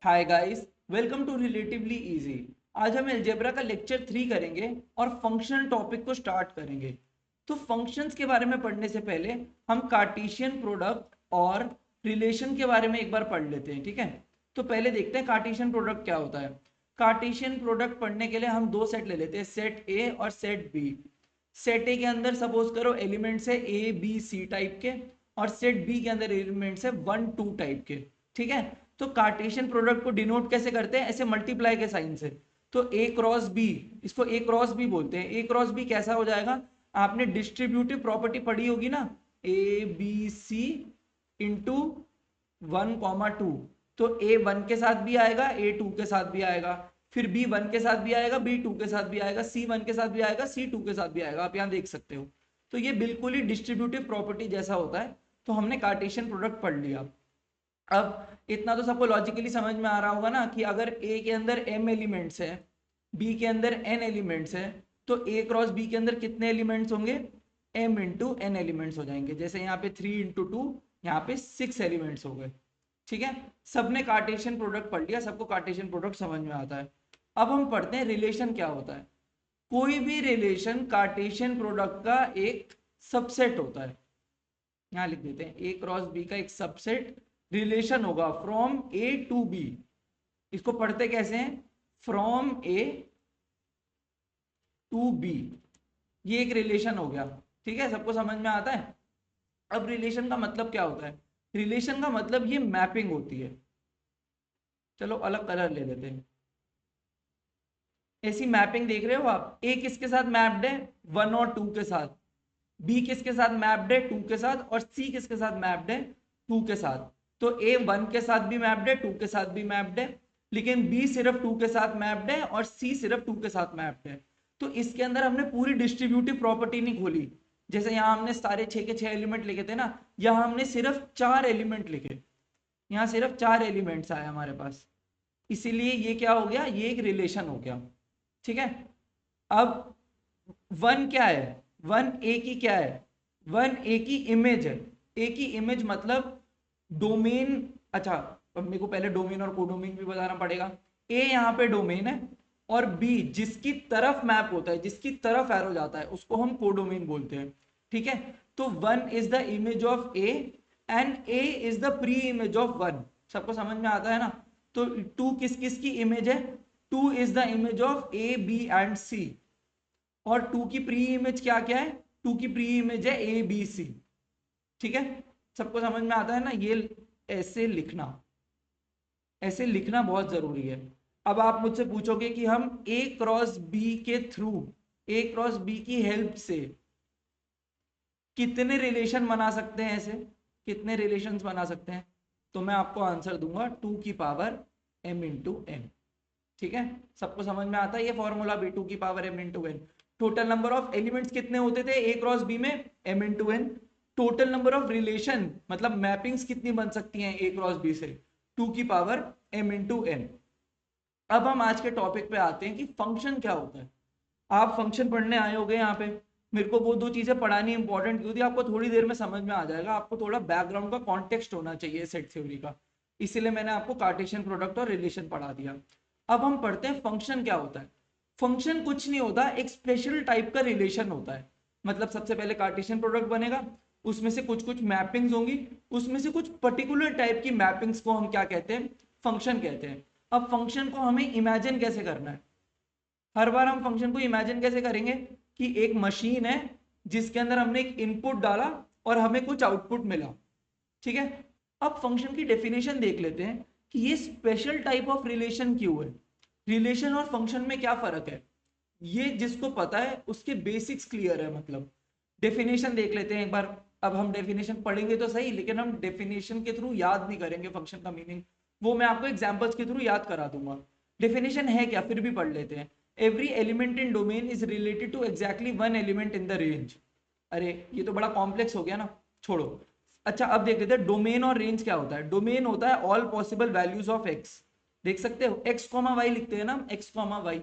Hi guys, welcome to relatively easy. आज हम algebra का लेक्चर 3 करेंगे और फंक्शनल टॉपिक को स्टार्ट करेंगे। तो फंक्शंस के बारे में पढ़ने से पहले हम कार्टेशियन प्रोडक्ट और रिलेशन के बारे में एक बार पढ़ लेते हैं, ठीक है। तो पहले देखते हैं कार्टेशियन प्रोडक्ट क्या होता है। कार्टेशियन प्रोडक्ट पढ़ने के लिए हम दो सेट ले लेते हैं, सेट ए और सेट बी। सेट ए के अंदर सपोज करो एलिमेंट्स है ए बी सी टाइप के, और सेट बी के अंदर एलिमेंट्स है 1 2 टाइप के, ठीक है। तो कार्टेशियन प्रोडक्ट को डिनोट कैसे करते हैं? ऐसे मल्टीप्लाई के साइन से। तो ए क्रॉस बी, इसको ए क्रॉस बी बोलते हैं। ए क्रॉस बी कैसा हो जाएगा? आपने डिस्ट्रीब्यूटिव प्रॉपर्टी पढ़ी होगी ना, ए बी सी इंटू 1, 2। तो ए 1 के साथ भी आएगा, ए 2 के साथ भी आएगा, फिर बी 1 के साथ भी आएगा, बी 2 के साथ भी आएगा, सी 1 के साथ भी आएगा, सी 2 के साथ भी आएगा। आप यहाँ देख सकते हो। तो ये बिल्कुल ही डिस्ट्रीब्यूटिव प्रॉपर्टी जैसा होता है। तो हमने कार्टेशियन प्रोडक्ट पढ़ लिया। अब इतना तो सबको लॉजिकली समझ में आ रहा होगा ना कि अगर ए के अंदर m एलिमेंट्स है, बी के अंदर n एलिमेंट्स है, तो ए क्रॉस बी के अंदर कितने एलिमेंट्स होंगे? m इंटू एन एलिमेंट्स हो जाएंगे। जैसे यहाँ पे 3 इंटू 2, यहाँ पे 6 एलिमेंट्स हो गए, ठीक है। सबने कार्टेशियन प्रोडक्ट पढ़ लिया, सबको कार्टेशियन प्रोडक्ट समझ में आता है। अब हम पढ़ते हैं रिलेशन क्या होता है। कोई भी रिलेशन कार्टेशियन प्रोडक्ट का एक सबसेट होता है। यहाँ लिख देते हैं ए क्रॉस बी का एक सबसेट रिलेशन होगा फ्रॉम ए टू बी। इसको पढ़ते कैसे हैं? From A to B. ये एक रिलेशन हो गया, ठीक है। सबको समझ में आता है। अब रिलेशन का मतलब क्या होता है? रिलेशन का मतलब ये मैपिंग होती है। चलो अलग कलर ले लेते हैं। ऐसी मैपिंग देख रहे हो आप? ए किसके साथ मैप्ड है? 1 और 2 के साथ। बी किसके साथ मैप्ड है? 2 के साथ। और सी किसके साथ मैप्ड है? 2 के साथ। तो ए 1 के साथ भी मैप्ड है, 2 के साथ भी मैप्ड है, लेकिन बी सिर्फ 2 के साथ मैप्ड है और सी सिर्फ 2 के साथ मैप्ड है। तो इसके अंदर हमने पूरी डिस्ट्रीब्यूटिव प्रॉपर्टी नहीं खोली। जैसे यहाँ हमने सारे 6 के 6 एलिमेंट लिखे थे ना, यहाँ हमने सिर्फ 4 एलिमेंट लिखे। यहाँ सिर्फ 4 एलिमेंट्स आए हमारे पास, इसीलिए ये क्या हो गया? ये एक रिलेशन हो गया, ठीक है। अब वन क्या है? वन ए की क्या है? वन ए की इमेज है। ए की इमेज मतलब डोमेन। अच्छा, अब मेरे को पहले डोमेन और कोडोमेन भी बताना पड़ेगा। ए यहाँ पे डोमेन है, और बी जिसकी तरफ मैप होता है, जिसकी तरफ एरो जाता है, उसको हम कोडोमेन बोलते हैं, ठीक है। तो one is the image of A and A is the pre image of one. सबको समझ में आता है ना? तो टू किस किस की इमेज है? Two is the image of A B and C. और टू की प्री इमेज क्या क्या है? टू की प्री इमेज है ए बी सी, ठीक है। सबको समझ में आता है ना? ये ऐसे लिखना, ऐसे लिखना बहुत जरूरी है। अब आप मुझसे पूछोगे कि हम ए क्रॉस बी के थ्रू, ए क्रॉस बी की हेल्प से कितने रिलेशन बना सकते हैं? ऐसे कितने रिलेशंस बना सकते हैं? तो मैं आपको आंसर दूंगा 2 की पावर m इंटू एन, ठीक है। सबको समझ में आता है ये फॉर्मूला भी? 2 की power m into N. Total number of elements कितने होते थे ए क्रॉस बी में? m into N. Total number of relation मतलब मैपिंग्स कितनी बन सकती हैं ए क्रॉस बी से? 2 की पावर m इंटू एन। अब हम आज के टॉपिक पे आते हैं कि फंक्शन क्या होता है। आप फंक्शन पढ़ने आए होगे यहाँ पे। मेरे को वो दो चीजें पढ़ानी इंपॉर्टेंट क्यों थी? आपको थोड़ी देर में समझ में आ जाएगा। आपको थोड़ा बैकग्राउंड का कॉन्टेक्स्ट होना चाहिए सेट थ्योरी का, इसीलिए मैंने आपको कार्टेशियन प्रोडक्ट और रिलेशन पढ़ा दिया। अब हम पढ़ते हैं फंक्शन क्या होता है। फंक्शन कुछ नहीं होता, एक स्पेशल टाइप का रिलेशन होता है। मतलब सबसे पहले कार्टेशियन प्रोडक्ट बनेगा, उसमें से कुछ कुछ मैपिंग्स होंगी, उसमें से कुछ पर्टिकुलर टाइप की मैपिंग्स को हम क्या कहते हैं? फंक्शन कहते हैं। अब फंक्शन को हमें इमेजिन कैसे करना है? हर बार हम फंक्शन को इमेजिन कैसे करेंगे कि एक मशीन है जिसके अंदर हमने एक इनपुट डाला और हमें कुछ आउटपुट मिला, ठीक है। अब फंक्शन की डेफिनेशन देख लेते हैं कि ये स्पेशल टाइप ऑफ रिलेशन क्यों है। रिलेशन और फंक्शन में क्या फर्क है, ये जिसको पता है उसके बेसिक्स क्लियर है। मतलब डेफिनेशन देख लेते हैं एक बार। अब हम डेफिनेशन पढ़ेंगे तो सही, लेकिन हम डेफिनेशन के थ्रू याद नहीं करेंगे फंक्शन का मीनिंग। वो मैं आपको एग्जांपल्स के थ्रू याद करा दूंगा। डेफिनेशन है क्या, फिर भी पढ़ लेते हैं। Every element in domain is related to exactly one element in the range. अरे ये तो बड़ा कॉम्प्लेक्स हो गया ना, छोड़ो। अच्छा अब देख लेते हैं डोमेन और रेंज क्या होता है। डोमेन होता है all possible values of x. देख सकते हो एक्स कॉमा वाई लिखते हैं ना, एक्स कॉमा वाई।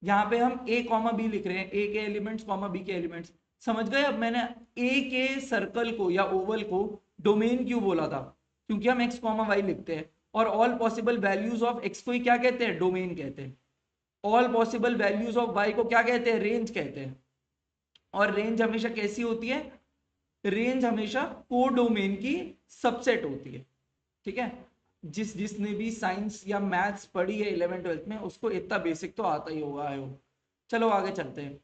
यहाँ पे हम ए कॉमा बी लिख रहे हैं, ए के एलिमेंट्स कॉमा बी के एलिमेंट्स। समझ गए? अब मैंने ए के सर्कल को या ओवल को डोमेन क्यों बोला था? क्योंकि हम एक्स कॉमा वाई लिखते हैं। और all possible values of X को ही क्या कहते हैं, डोमेन कहते हैं। All possible values of Y को क्या कहते हैं, रेंज कहते हैं। और रेंज हमेशा कैसी होती है, रेंज हमेशा कोडोमेन की सबसेट होती है। ठीक है, जिसने भी साइंस या मैथ्स पढ़ी है 11th-12th में उसको इतना बेसिक तो आता ही होगा है। चलो आगे चलते हैं।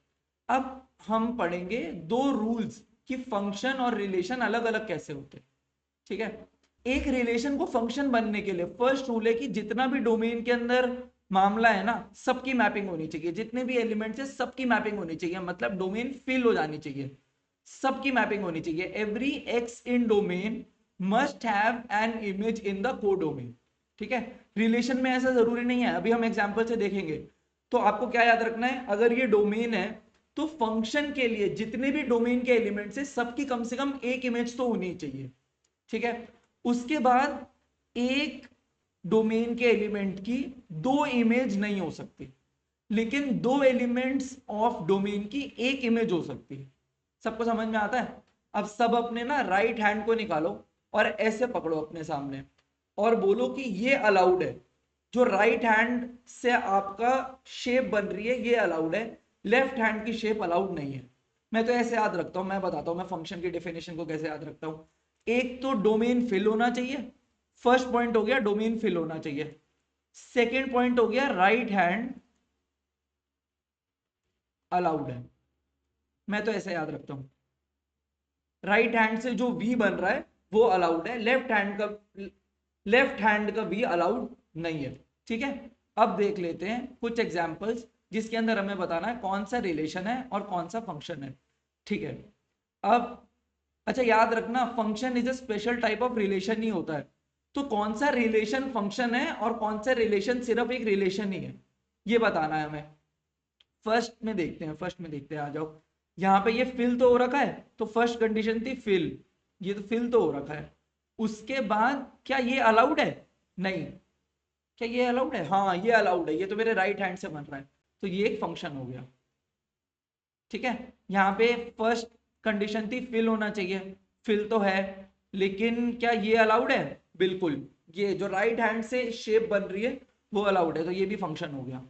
अब हम पढ़ेंगे दो रूल्स कि फंक्शन और रिलेशन अलग अलग कैसे होते हैं। ठीक है, एक रिलेशन को फंक्शन बनने के लिए फर्स्ट रूल है कि जितना भी डोमेन के अंदर मामला है ना, सबकी मैपिंग होनी चाहिए। जितने भी एलिमेंट्स है सबकी मैपिंग होनी चाहिए, मतलब डोमेन फिल हो जानी चाहिए, सबकी मैपिंग होनी चाहिए। Every x in domain must have an image in the codomain. ठीक है, रिलेशन में ऐसा जरूरी नहीं है, अभी हम एग्जांपल से देखेंगे। तो आपको क्या याद रखना है, अगर ये डोमेन है तो फंक्शन के लिए जितने भी डोमेन के एलिमेंट्स है सबकी कम से कम एक इमेज तो होनी चाहिए। ठीक है, उसके बाद एक डोमेन के एलिमेंट की दो इमेज नहीं हो सकती, लेकिन दो एलिमेंट्स ऑफ डोमेन की एक इमेज हो सकती है। सबको समझ में आता है? अब सब अपने ना राइट हैंड को निकालो और ऐसे पकड़ो अपने सामने और बोलो कि ये अलाउड है। जो राइट हैंड से आपका शेप बन रही है ये अलाउड है, लेफ्ट हैंड की शेप अलाउड नहीं है। मैं तो ऐसे याद रखता हूं, मैं बताता हूं मैं फंक्शन की डेफिनेशन को कैसे याद रखता हूं। एक तो डोमेन फिल होना चाहिए, फर्स्ट पॉइंट हो गया डोमेन फिल होना चाहिए। सेकेंड पॉइंट हो गया राइट हैंड अलाउड है। मैं तो ऐसे याद रखता हूं, राइट हैंड से जो वी बन रहा है वो अलाउड है, लेफ्ट हैंड का वी अलाउड नहीं है। ठीक है, अब देख लेते हैं कुछ एग्जांपल्स जिसके अंदर हमें बताना है कौन सा रिलेशन है और कौन सा फंक्शन है। ठीक है, अब अच्छा याद रखना function is a special type of relation ही होता है। तो कौन सा रिलेशन फंक्शन है और कौन सा रिलेशन सिर्फ एक रिलेशन ही है, ये बताना है हमें। फर्स्ट में देखते हैं, आ जाओ। यहाँ पे ये फिल तो हो रखा है, तो फर्स्ट कंडीशन थी फिल, ये तो फिल तो हो रखा है। उसके बाद क्या ये अलाउड है, नहीं। क्या ये अलाउड है, हाँ ये अलाउड है, ये तो मेरे राइट हैंड से बन रहा है, तो ये एक फंक्शन हो गया। ठीक है, यहाँ पे फर्स्ट कंडीशन थी फिल होना चाहिए, फिल तो है, लेकिन क्या ये अलाउड है, बिल्कुल। ये जो राइट हैंड से शेप बन रही है वो अलाउड है, तो ये भी फंक्शन हो गया।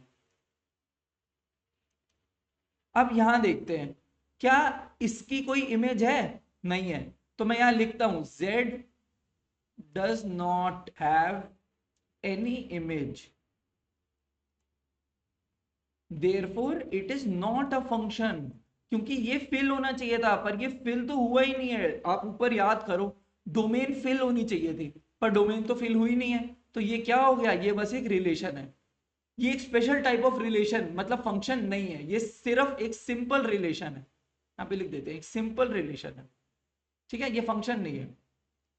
अब यहां देखते हैं क्या इसकी कोई इमेज है, नहीं है। तो मैं यहां लिखता हूं z does not have any image, therefore it is not a function। क्योंकि ये फिल होना चाहिए था पर ये फिल तो हुआ ही नहीं है। आप ऊपर याद करो, डोमेन फिल होनी चाहिए थी पर डोमेन तो फिल हुई नहीं है, तो ये क्या हो गया, ये बस एक रिलेशन है। ये एक स्पेशल टाइप ऑफ रिलेशन, मतलब फंक्शन नहीं है, ये सिर्फ एक सिंपल रिलेशन है। यहाँ पे लिख देते हैं एक सिंपल रिलेशन है। ठीक है, ये फंक्शन नहीं है।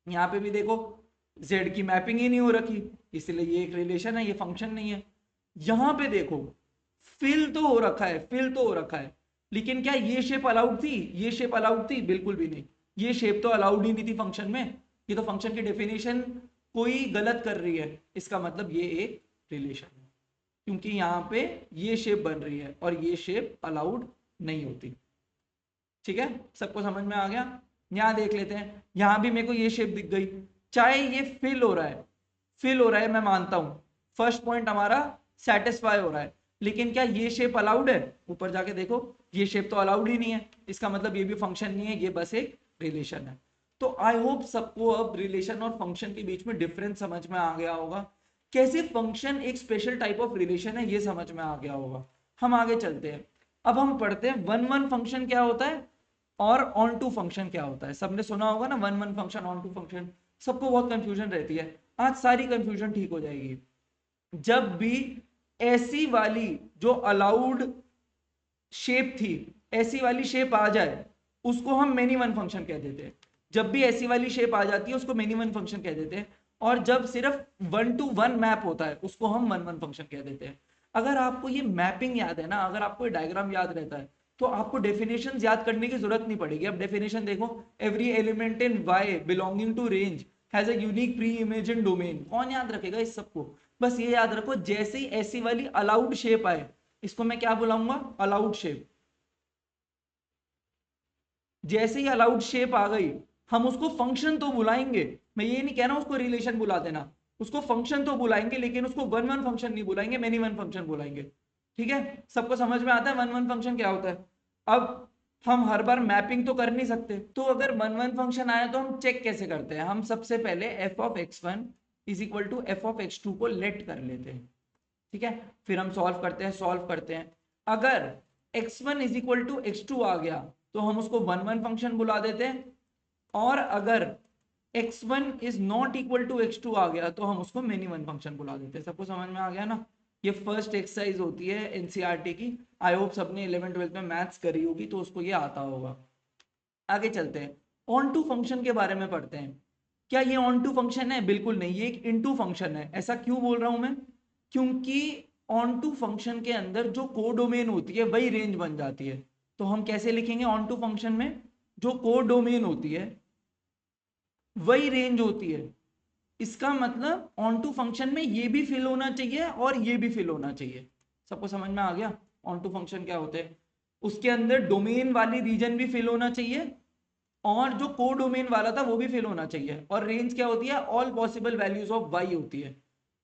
यहाँ पे भी देखो z की मैपिंग ही नहीं हो रखी, इसलिए ये एक रिलेशन है, ये फंक्शन नहीं है। यहाँ पे देखो फिल तो हो रखा है, फिल तो हो रखा है, लेकिन क्या ये शेप अलाउड थी, ये शेप अलाउड थी, बिल्कुल भी नहीं। ये शेप तो अलाउड ही नहीं थी फंक्शन में, ये तो फंक्शन की डेफिनेशन कोई गलत कर रही है, इसका मतलब ये एक रिलेशन है, क्योंकि यहाँ पे ये शेप बन रही है और ये शेप अलाउड नहीं होती। ठीक है, सबको समझ में आ गया? यहाँ देख लेते हैं, यहाँ भी मेरे को ये शेप दिख गई, चाहे ये फिल हो रहा है, फिल हो रहा है मैं मानता हूं, फर्स्ट पॉइंट हमारा सेटिस्फाई हो रहा है, लेकिन क्या ये शेप अलाउड है, ऊपर जाके देखो ये शेप तो अलाउड ही नहीं है, इसका मतलब ये भी फंक्शन नहीं है, ये बस एक रिलेशन है। तो आई होप सबको अब रिलेशन और फंक्शन के बीच में डिफरेंस समझ में आ गया होगा, कैसे फंक्शन एक स्पेशल टाइप ऑफ रिलेशन है ये समझ में आ गया होगा। हम आगे चलते हैं, अब हम पढ़ते हैं वन वन फंक्शन क्या होता है और ऑन टू फंक्शन क्या होता है। सबने सुना होगा ना one one function, onto function, सबको बहुत कंफ्यूजन रहती है, आज सारी कंफ्यूजन ठीक हो जाएगी। जब भी ऐसी वाली जो अलाउड शेप थी, ऐसी वाली शेप आ जाए उसको हम मेनी वन फंक्शन कह देते हैं। जब भी ऐसी वाली शेप आ जाती है उसको मेनी वन फंक्शन कह देते हैं, और जब सिर्फ 1 to 1 मैप होता है उसको हम वन वन फंक्शन कह देते हैं। अगर आपको ये मैपिंग याद है ना, अगर आपको ये डायग्राम याद रहता है तो आपको डेफिनेशन याद करने की जरूरत नहीं पड़ेगी। अब डेफिनेशन देखो, every element in Y belonging to range has a unique pre image in domain. कौन याद रखेगा इस सबको? बस ये याद रखो, जैसे ही ऐसी वाली अलाउड शेप आए इसको मैं क्या बुलाऊंगा, अलाउड शेप। जैसे ही अलाउड शेप आ गई हम उसको फंक्शन तो बुलाएंगे, मैं ये नहीं कह रहा हूं उसको रिलेशन बुला देना, उसको फंक्शन तो बुलाएंगे लेकिन उसको वन वन फंक्शन नहीं बुलाएंगे, मेनी वन फंक्शन बुलाएंगे। ठीक है, सबको समझ में आता है वन वन फंक्शन क्या होता है। अब हम हर बार मैपिंग तो कर नहीं सकते, तो अगर वन वन फंक्शन आया तो हम चेक कैसे करते हैं, हम सबसे पहले F of x1 is equal to F of x2 को लेट कर लेते हैं। ठीक है, फिर हम सॉल्व करते हैं। अगर x1 is equal to x2 आ गया तो हम उसको वन वन फंक्शन बुला देते हैं, और अगर x1 is not equal to x2 आ गया तो हम उसको मेनी वन फंक्शन बुला देते हैं। सबको समझ में आ गया ना। ये फर्स्ट एक्सरसाइज होती है एनसीईआरटी की। आई होप सबने 11th-12th में मैथ्स करी होगी तो उसको ये आता होगा। आगे चलते हैं, ऑन टू फंक्शन के बारे में पढ़ते हैं। क्या ये ऑन टू फंक्शन है? बिल्कुल नहीं, ये एक इनटू फंक्शन है। ऐसा क्यों बोल रहा हूं मैं? क्योंकि ऑन टू फंक्शन के अंदर जो कोडोमेन होती है वही रेंज बन जाती है। तो हम कैसे लिखेंगे ऑन टू फंक्शन में, जो कोडोमेन होती है वही रेंज होती है। इसका मतलब ऑन टू फंक्शन में ये भी फिल होना चाहिए और ये भी फिल होना चाहिए। सबको समझ में आ गया ऑन टू फंक्शन क्या होते हैं? उसके अंदर डोमेन वाली रीजन भी फिल होना चाहिए और जो को डोमेन वाला था वो भी फिल होना चाहिए। और रेंज क्या होती है? All possible values of Y होती है,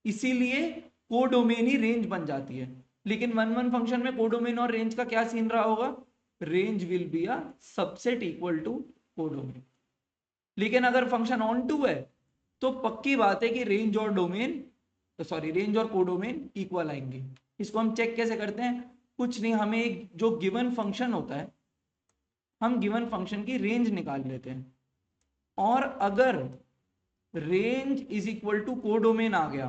इसीलिए को डोमेन ही रेंज बन जाती है। लेकिन वन वन फंक्शन में को डोमेन और रेंज का क्या सीन रहा होगा? Range will be a subset equal to codomain. लेकिन अगर फंक्शन ऑन टू है तो पक्की बात है कि रेंज और डोमेन, सॉरी रेंज और कोडोमेन इक्वल आएंगे। इसको हम चेक कैसे करते हैं? कुछ नहीं, हमें एक जो गिवन फंक्शन होता है, हम गिवन फंक्शन की रेंज निकाल लेते हैं, और अगर range is equal to codomain आ गया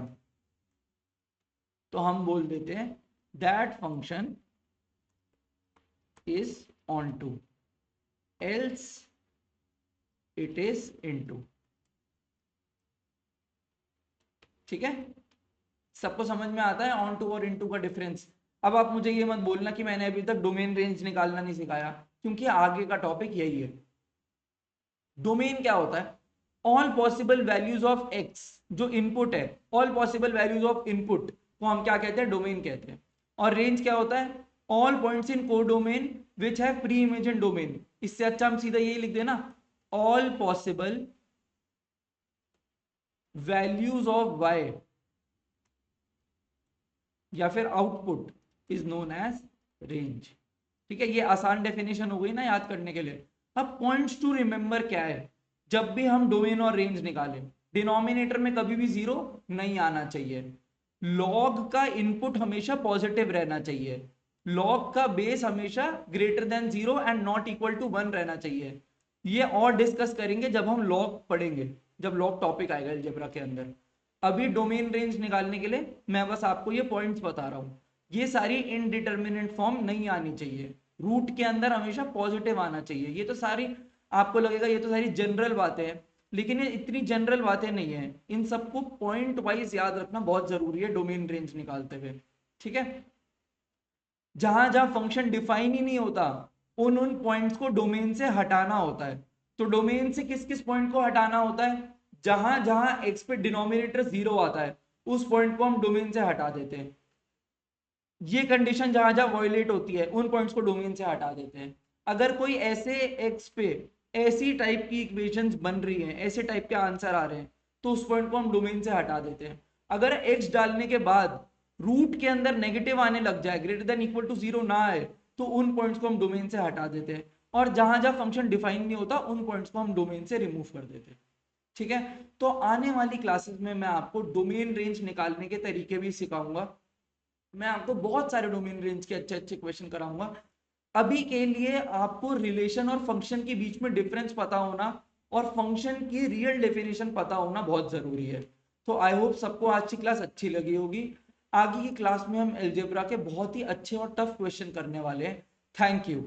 तो हम बोल देते हैं that function is onto, else it is into. ठीक है, सबको समझ में आता है ऑन टू और इनटू का डिफरेंस? अब आप मुझे ये मत बोलना कि मैंने अभी तक डोमेन रेंज निकालना नहीं सिखाया, क्योंकि आगे का टॉपिक यही है। डोमेन क्या होता है? All possible values of x, जो इनपुट है, all possible values of input को हम क्या कहते हैं? डोमेन कहते हैं। और रेंज क्या होता है? All points in codomain which have pre image in domain. इससे अच्छा हम सीधा यही लिख देना, all possible values of Y या फिर output is known as range. ठीक है, ये आसान डेफिनेशन हो गई ना याद करने के लिए। अब पॉइंट्स टू रिमेंबर क्या है? जब भी हम डोमेन और रेंज निकालें, डिनोमिनेटर में कभी भी जीरो नहीं आना चाहिए। लॉग का इनपुट हमेशा पॉजिटिव रहना चाहिए। लॉग का बेस हमेशा greater than zero and not equal to one रहना चाहिए। ये और डिस्कस करेंगे जब हम लॉग पढ़ेंगे, जब लॉग टॉपिक आएगा अलजेब्रा के अंदर। अभी डोमेन रेंज निकालने के लिए मैं बस आपको ये पॉइंट्स बता रहा हूँ। ये सारी इनडिटर्मिनेट फॉर्म नहीं आनी चाहिए, रूट के अंदर हमेशा पॉजिटिव आना चाहिए। ये तो सारी, आपको लगेगा ये तो सारी जनरल बातें हैं, लेकिन ये इतनी जनरल बातें नहीं है। इन सबको पॉइंट वाइज याद रखना बहुत जरूरी है डोमेन रेंज निकालते हुए। ठीक है, जहां जहां फंक्शन डिफाइन ही नहीं होता उन उन पॉइंट्स को डोमेन से हटाना होता है। तो डोमेन से किस किस पॉइंट को हटाना होता है? जहां जहां एक्स पे डिनोमिनेटर जीरो आता है उस पॉइंट को हम डोमेन से हटा देते हैं। ये कंडीशन जहां जहां वॉयलेट होती है उन पॉइंट्स को डोमेन से हटा देते हैं। अगर कोई ऐसे एक्स पे ऐसी टाइप की इक्वेशंस बन रही हैं, ऐसे टाइप के आंसर आ रहे हैं, तो उस पॉइंट को हम डोमेन से हटा देते हैं। अगर एक्स डालने के बाद रूट के अंदर नेगेटिव आने लग जाए, greater than equal to zero ना आए, तो उन पॉइंट्स को हम डोमेन से हटा देते हैं। और जहां जहां फंक्शन डिफाइन नहीं होता उन पॉइंट्स को हम डोमेन से रिमूव कर देते हैं। ठीक है, तो आने वाली क्लासेस में मैं आपको डोमेन रेंज निकालने के तरीके भी सिखाऊंगा। मैं आपको बहुत सारे डोमेन रेंज के अच्छे अच्छे क्वेश्चन कराऊंगा। अभी के लिए आपको रिलेशन और फंक्शन के बीच में डिफरेंस पता होना और फंक्शन की रियल डेफिनेशन पता होना बहुत जरूरी है। तो आई होप सबको आज की क्लास अच्छी लगी होगी। आगे की क्लास में हम अलजेब्रा के बहुत ही अच्छे और टफ क्वेश्चन करने वाले हैं। Thank you.